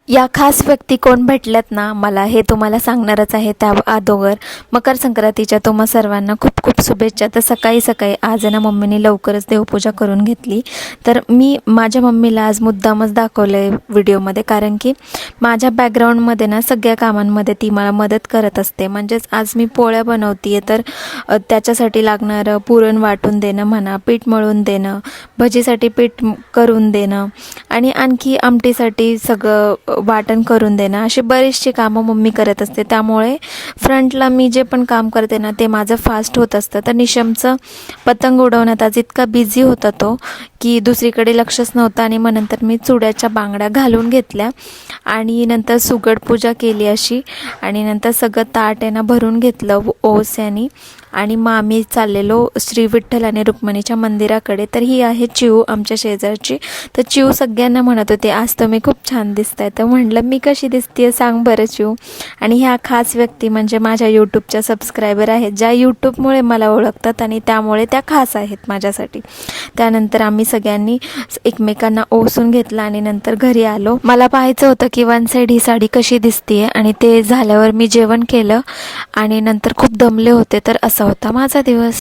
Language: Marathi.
या खास व्यक्ती कोण भेटल्यात ना मला हे तुम्हाला सांगणारच आहे. त्या अगोदर मकर संक्रांतीच्या तुम्हा सर्वांना खूप खूप शुभेच्छा. तर सकाळी सकाळी आज ना मम्मीने लवकरच देवपूजा करून घेतली. तर मी माझ्या मम्मीला आज मुद्दामच दाखवलं आहे व्हिडिओमध्ये, कारण की माझ्या बॅकग्राऊंडमध्ये ना सगळ्या कामांमध्ये ती मला मदत करत असते. म्हणजेच आज मी पोळ्या बनवते आहे, तर त्याच्यासाठी लागणारं पुरण वाटून देणं म्हणा, पीठ मळून देणं, भजीसाठी पीठ करून देणं आणि आणखी आमटीसाठी सगळं वाटण करून देणं, अशी बरीचशी कामं मम्मी करत असते. त्यामुळे फ्रंटला मी जे पण काम करते ना ते माझं फास्ट होत असतं. तर निशमचं पतंग उडवण्यात आज इतका बिझी होता तो की दुसरीकडे लक्षच नव्हतं. आणि मग नंतर मी चुड्याच्या बांगड्या घालून घेतल्या आणि नंतर सुगड पूजा केली अशी, आणि नंतर सगळं ताट आहे ना भरून घेतलं ओव्याने. आणि मग आम्ही चाललेलो श्री विठ्ठल आणि रुक्मिणीच्या मंदिराकडे. तर ही आहे चिऊ आमच्या शेजारची. तर चिऊ सगळ्यांना म्हणत होते आज तुम्ही खूप छान दिसताय. तर म्हटलं मी कशी दिसते सांग बरं चिऊ. आणि ह्या खास व्यक्ती म्हणजे माझ्या यूट्यूबच्या सबस्क्रायबर आहेत, ज्या यूट्यूबमुळे मला ओळखतात आणि त्यामुळे त्या खास आहेत माझ्यासाठी. त्यानंतर आम्ही सगळ्यांनी एकमेकांना ओसून घेतलं आणि नंतर घरी आलो. मला पाहायचं होतं की वन साईड ही साडी कशी दिसते, आणि ते झाल्यावर मी जेवण केलं आणि नंतर खूप दमले होते. तर असा होता माझा दिवस.